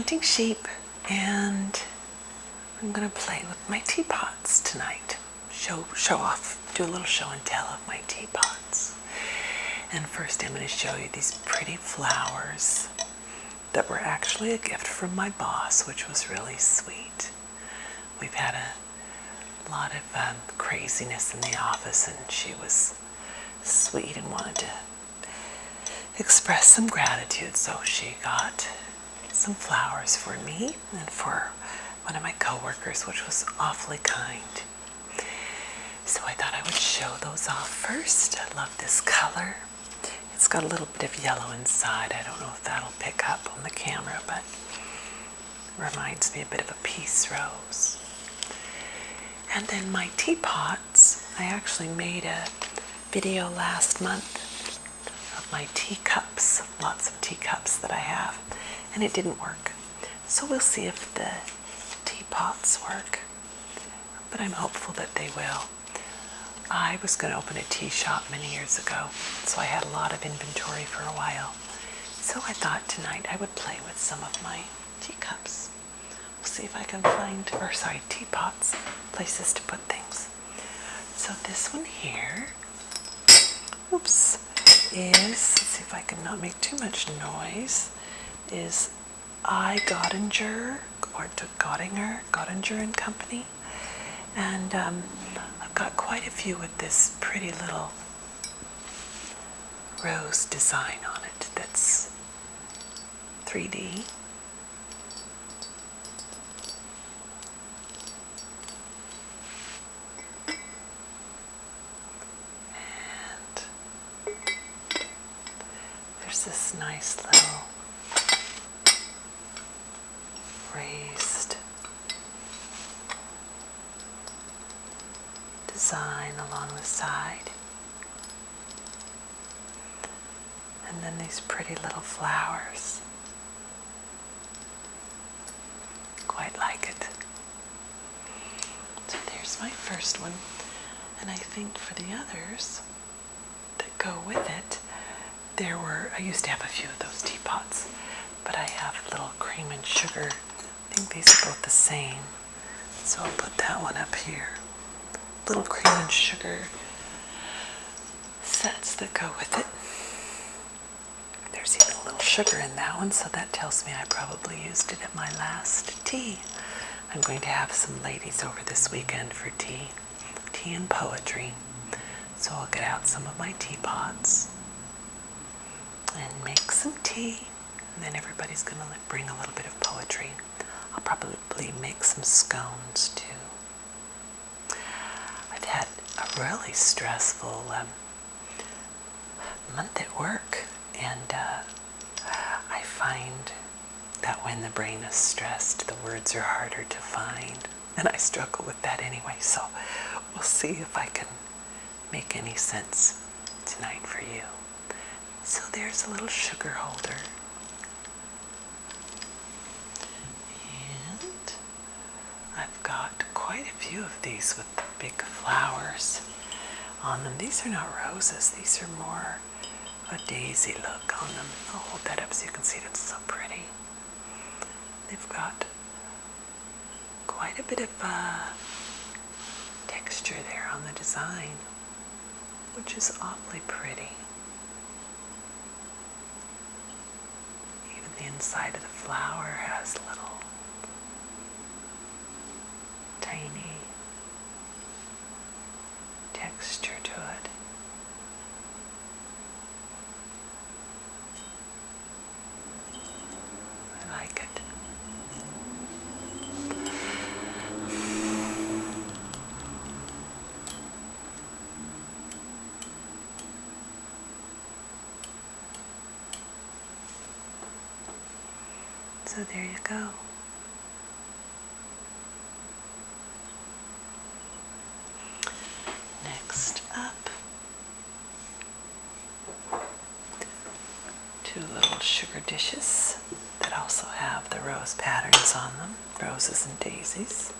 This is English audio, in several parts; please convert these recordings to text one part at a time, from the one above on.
hunting sheep, and I'm going to play with my teapots tonight. Show off, do a little show and tell of my teapots. And first I'm going to show you these pretty flowers that were actually a gift from my boss, which was really sweet. We've had a lot of craziness in the office, and she was sweet and wanted to express some gratitude, so she got some flowers for me and for one of my coworkers, which was awfully kind. So I thought I would show those off first. I love this color. It's got a little bit of yellow inside. I don't know if that'll pick up on the camera, but it reminds me a bit of a peace rose. And then my teapots, I actually made a video last month of my teacups, lots of teacups that I have, and it didn't work. So we'll see if the teapots work, but I'm hopeful that they will. I was going to open a tea shop many years ago, so I had a lot of inventory for a while. So I thought tonight I would play with some of my teacups. We'll see if I can find, teapots, places to put things. So this one here, is, let's see if I can not make too much noise, is I. Gottinger, or Gottinger and Company. And I've got quite a few with this pretty little rose design on it that's 3D. And there's this nice little raised design along the side, and then these pretty little flowers. Quite like it. So there's my first one, and I think for the others that go with it, I used to have a few of those teapots, but I have little cream and sugar. I think these are both the same, so I'll put that one up here. Little cream and sugar sets that go with it. There's even a little sugar in that one, so that tells me I probably used it at my last tea. I'm going to have some ladies over this weekend for tea and poetry. So I'll get out some of my teapots and make some tea, and then everybody's going to bring a little bit of poetry. I'll probably make some scones too. I've had a really stressful month at work, and I find that when the brain is stressed, the words are harder to find, and I struggle with that anyway, so we'll see if I can make any sense tonight for you. So there's a little sugar holder, and I've got quite a few of these with the big flowers on them. These are not roses, these are more of a daisy look on them. I'll hold that up so you can see it. It's so pretty. They've got quite a bit of texture there on the design, which is awfully pretty. Even the inside of the flower has little tiny texture to it. I like it. So there you go. Next up, two little sugar dishes that also have the rose patterns on them, roses and daisies.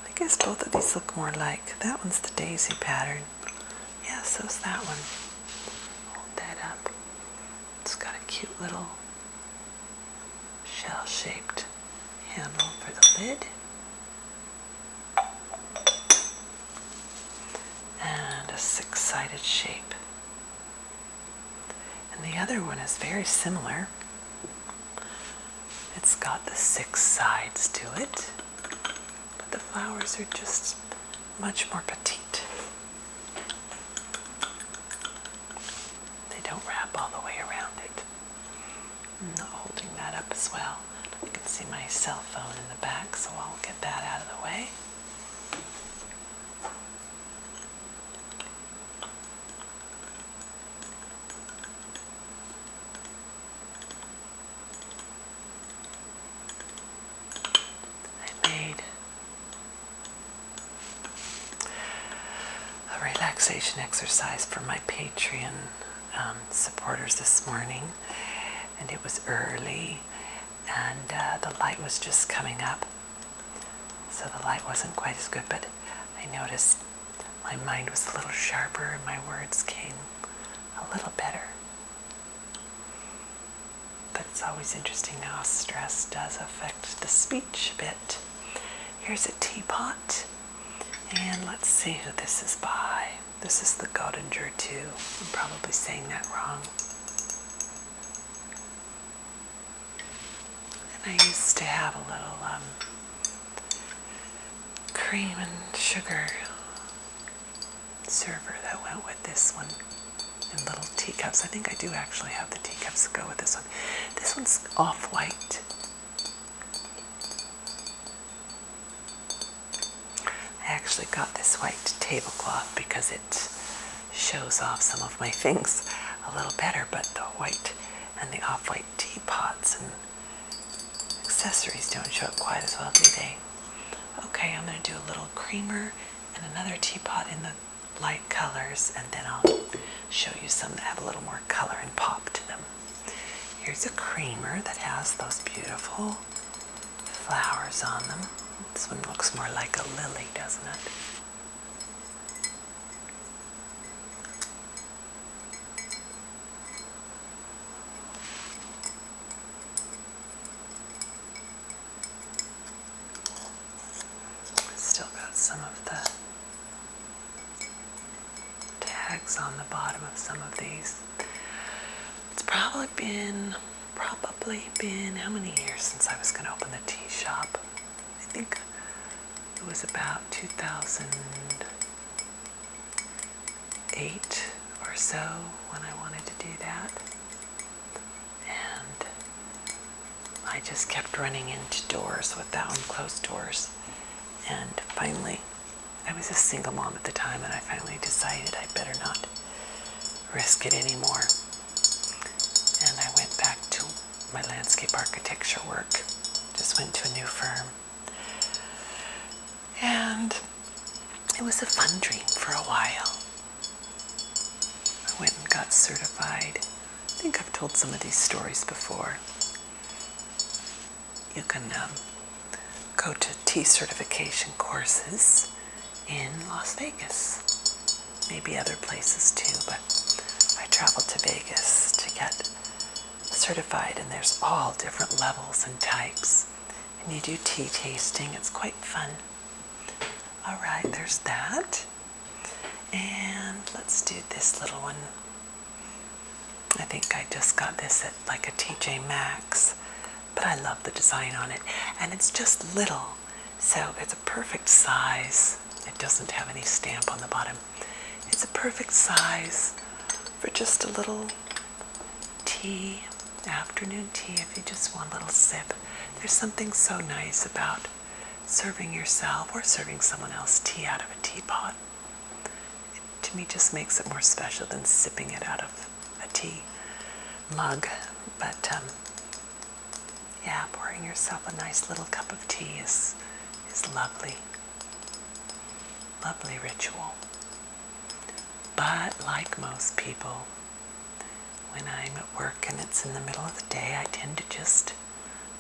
I guess both of these look more like, that one's the daisy pattern. Yeah, so's that one. Hold that up. It's got a cute little shell shaped handle for the lid. And a 6-sided shape. And the other one is very similar. It's got the 6 sides to it, but the flowers are just much more petite. They don't wrap all the way around it. I'm not holding that up as well. You can see my cell phone in the back, so I'll get that out of the way. Relaxation exercise for my Patreon supporters this morning, and it was early, and the light was just coming up, so the light wasn't quite as good, but I noticed my mind was a little sharper and my words came a little better. But it's always interesting how stress does affect the speech a bit. Here's a teapot. And let's see who this is by. This is the Godinger 2. I'm probably saying that wrong. And I used to have a little cream and sugar server that went with this one in little teacups. I think I do actually have the teacups that go with this one. This one's off-white. I actually got this white tablecloth because it shows off some of my things a little better, but the white and the off-white teapots and accessories don't show up quite as well, do they? Okay, I'm going to do a little creamer and another teapot in the light colors, and then I'll show you some that have a little more color and pop to them. Here's a creamer that has those beautiful flowers on them. This one looks more like a lily, doesn't it? Still got some of the tags on the bottom of some of these. It's probably been how many years since I was going to open the tea shop? I think it was about 2008 or so when I wanted to do that. And I just kept running into doors with that one, closed doors. And finally, I was a single mom at the time, and I finally decided I better not risk it anymore. And I went back to my landscape architecture work. Just went to a new firm. And it was a fun dream for a while. I went and got certified. I think I've told some of these stories before. You can go to tea certification courses in Las Vegas. Maybe other places too, but I traveled to Vegas to get certified, and there's all different levels and types. And you do tea tasting. It's quite fun. All right, there's that. And let's do this little one. I think I just got this at like a TJ Maxx, but I love the design on it. And it's just little, so it's a perfect size. It doesn't have any stamp on the bottom. It's a perfect size for just a little tea, afternoon tea, if you just want a little sip. There's something so nice about serving yourself or serving someone else tea out of a teapot. It, to me, just makes it more special than sipping it out of a tea mug. But yeah, pouring yourself a nice little cup of tea is lovely. Lovely ritual. But like most people, when I'm at work and it's in the middle of the day, I tend to just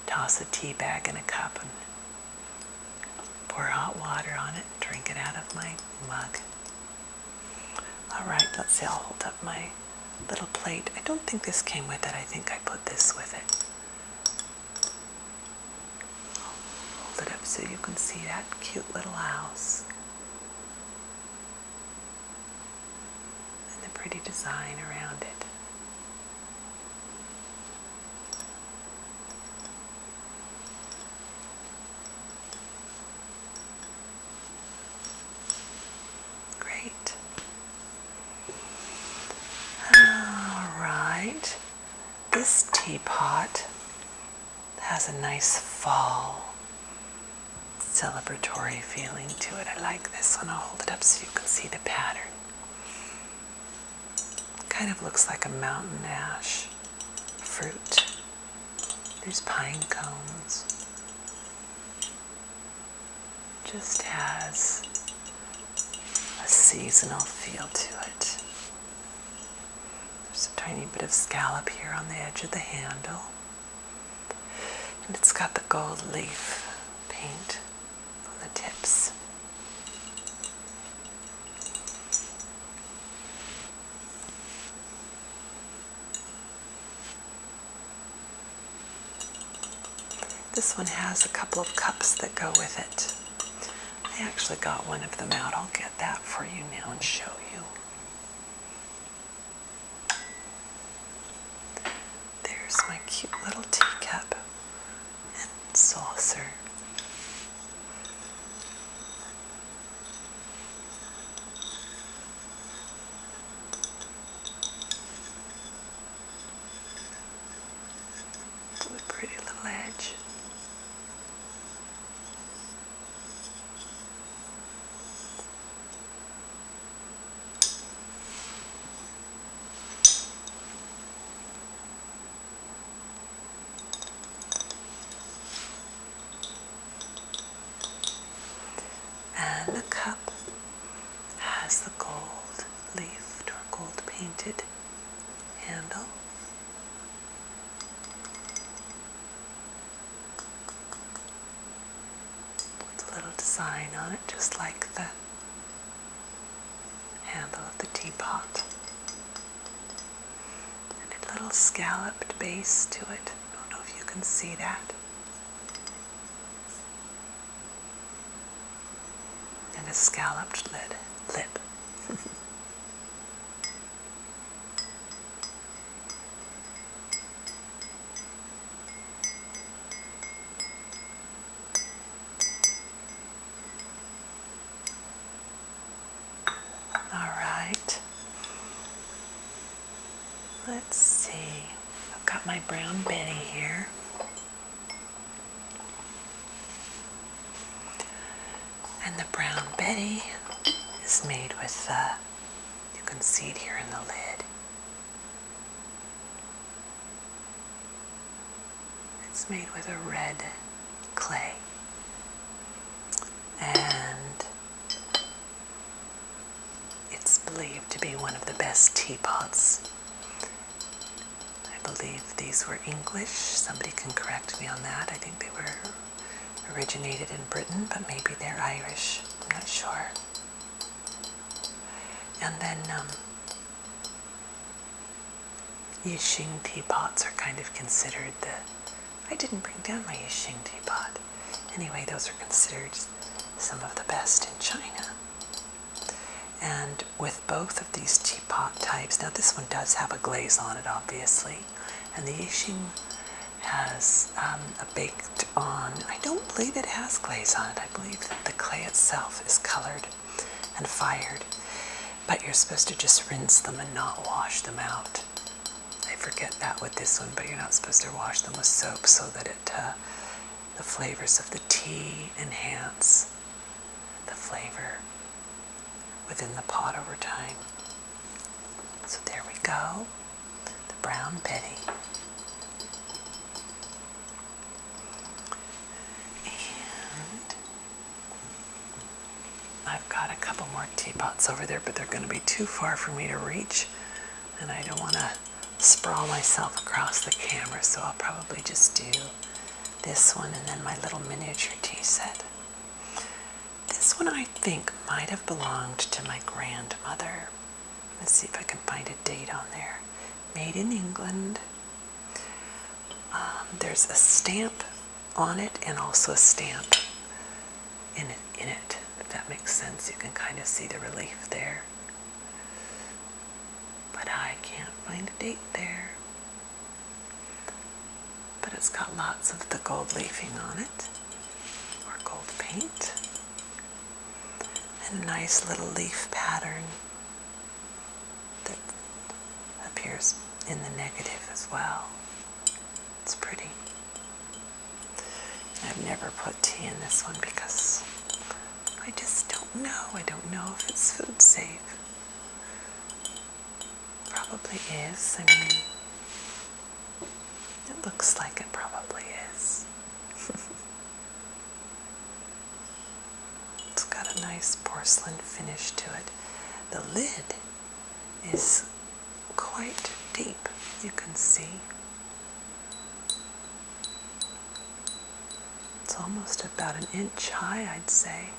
toss a tea bag in a cup and pour hot water on it and drink it out of my mug. All right, let's see, I'll hold up my little plate. I don't think this came with it. I think I put this with it. hold it up so you can see that cute little house and the pretty design around it. Great. All right. This teapot has a nice fall celebratory feeling to it. I like this one. I'll hold it up so you can see the pattern. Kind of looks like a mountain ash fruit. There's pine cones. Just has a seasonal feel to it. There's a tiny bit of scallop here on the edge of the handle. And it's got the gold leaf paint on the tips. This one has a couple of cups that go with it. I actually got one of them out. I'll get that for you now and show you. There's my cute little teacup and saucer. With a pretty little edge. And the cup has the gold leafed or gold painted handle. With a little design on it, just like the handle of the teapot. And a little scalloped base to it. I don't know if you can see that. And a scalloped lip. All right. Let's see. I've got my brown Betty here. And the brown Betty is made with, you can see it here in the lid. It's made with a red clay. And it's believed to be one of the best teapots. I believe these were English. Somebody can correct me on that. I think they were originated in Britain, but maybe they're Irish. I'm not sure. And then Yixing teapots are kind of considered I didn't bring down my Yixing teapot. Anyway, those are considered some of the best in China. And with both of these teapot types, now this one does have a glaze on it, obviously, and the Yixing has a baked on. I don't believe it has glaze on it. I believe that the clay itself is colored and fired, but you're supposed to just rinse them and not wash them out. I forget that with this one, but you're not supposed to wash them with soap so that the flavors of the tea enhance the flavor within the pot over time. So there we go, the brown Betty. I've got a couple more teapots over there, but they're going to be too far for me to reach, and I don't want to sprawl myself across the camera, so I'll probably just do this one and then my little miniature tea set. This one I think might have belonged to my grandmother. Let's see if I can find a date on there. Made in England. There's a stamp on it and also a stamp in it, if that makes sense. You can kind of see the relief there. But I can't find a date there. But it's got lots of the gold leafing on it, or gold paint, and a nice little leaf pattern that appears in the negative as well. It's pretty. I've never put tea in this one because I just don't know. I don't know if it's food safe. Probably is. I mean, it looks like it probably is. It's got a nice porcelain finish to it. The lid is quite deep, you can see. It's almost about an inch high, I'd say.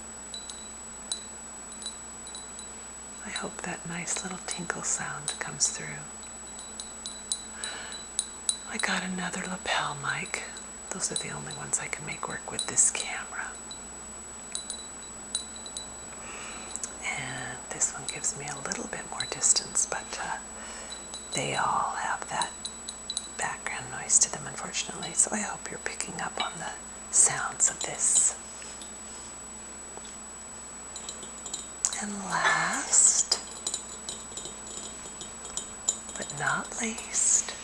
I hope that nice little tinkle sound comes through. I got another lapel mic. Those are the only ones I can make work with this camera. And this one gives me a little bit more distance, but they all have that background noise to them, unfortunately. So I hope you're picking up on the sounds of this. And last, but not least,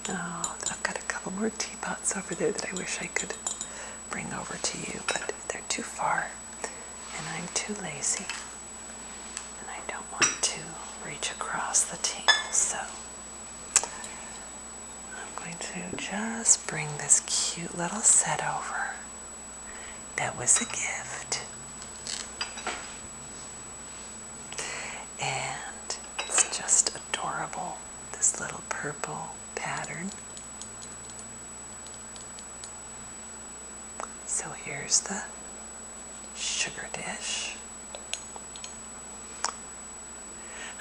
oh, I've got a couple more teapots over there that I wish I could bring over to you, but they're too far, and I'm too lazy, and I don't want to reach across the table, so I'm going to just bring this cute little set over. That was a gift. And it's just adorable, this little purple pattern. So here's the sugar dish.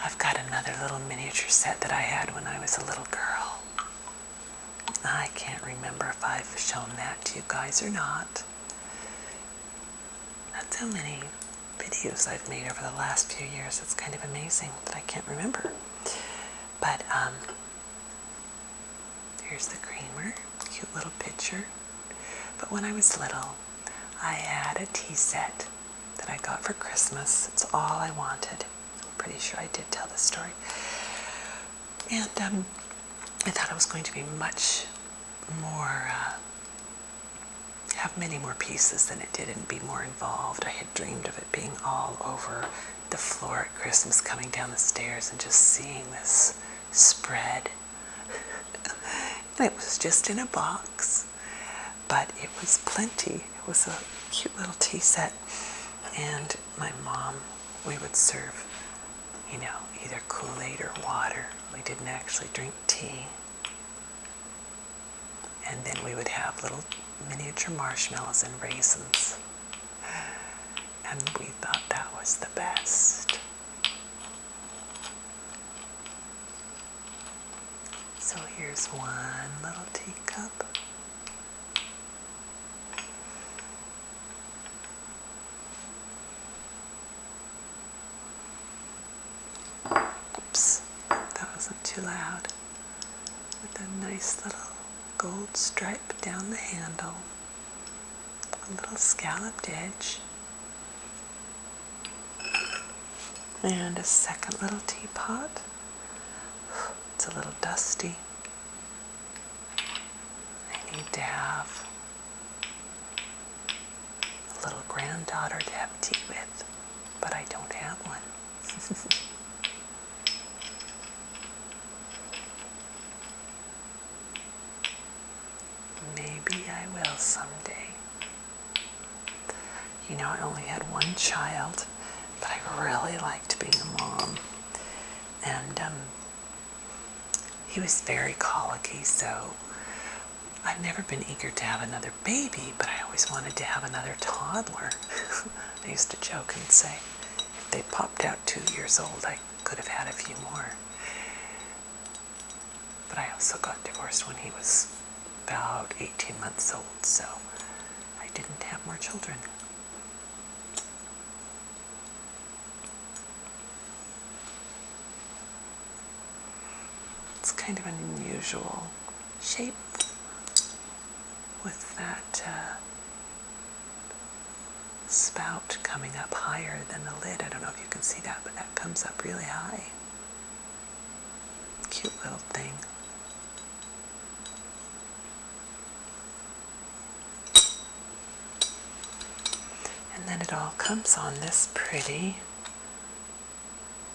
I've got another little miniature set that I had when I was a little girl. I can't remember if I've shown that to you guys or not. That's how many videos I've made over the last few years. It's kind of amazing that I can't remember. But here's the creamer, cute little picture. But when I was little, I had a tea set that I got for Christmas. It's all I wanted. I'm pretty sure I did tell this story. And I thought it was going to be much more have many more pieces than it did and be more involved. I had dreamed of it being all over the floor at Christmas, coming down the stairs and just seeing this spread. And it was just in a box, but it was plenty. It was a cute little tea set. And my mom, we would serve, either Kool-Aid or water. We didn't actually drink tea. And then we would have little miniature marshmallows and raisins. And we thought that was the best. So here's one little teacup. Oops, that wasn't too loud. With a nice little gold stripe down the handle, a little scalloped edge, and a second little teapot. It's a little dusty. I need to have a little granddaughter to have tea with, but I don't have one. Maybe I will someday. I only had one child, but I really liked being a mom. And he was very colicky, so I've never been eager to have another baby, but I always wanted to have another toddler. I used to joke and say, if they popped out 2 years old, I could have had a few more. But I also got divorced when he was about 18 months old, so didn't have more children. It's kind of an unusual shape with that spout coming up higher than the lid. I don't know if you can see that, but that comes up really high. Cute little thing. And then it all comes on this pretty,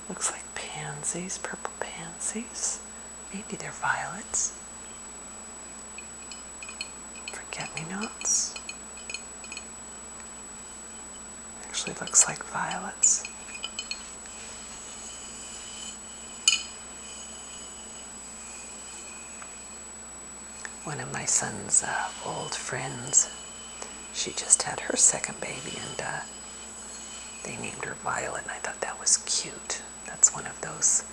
looks like pansies, purple pansies. Maybe they're violets. Forget-me-nots. Actually looks like violets. One of my son's old friends, she just had her second baby, and they named her Violet, and I thought that was cute. That's one of those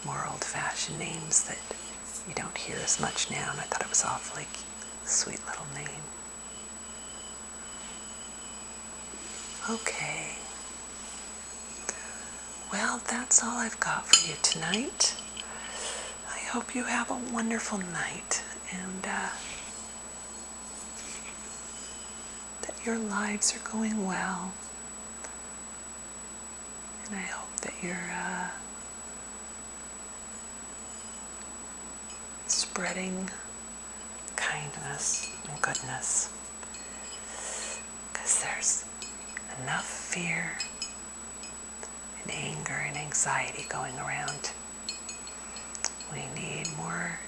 more old-fashioned names that you don't hear as much now, and I thought it was awfully sweet little name. Okay. Well, that's all I've got for you tonight. I hope you have a wonderful night, and that your lives are going well. And I hope that you're spreading kindness and goodness, because there's enough fear and anger and anxiety going around. We need more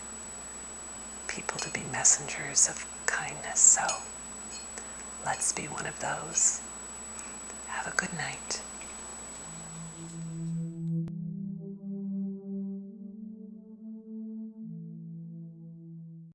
people to be messengers of kindness, so let's be one of those. Have a good night.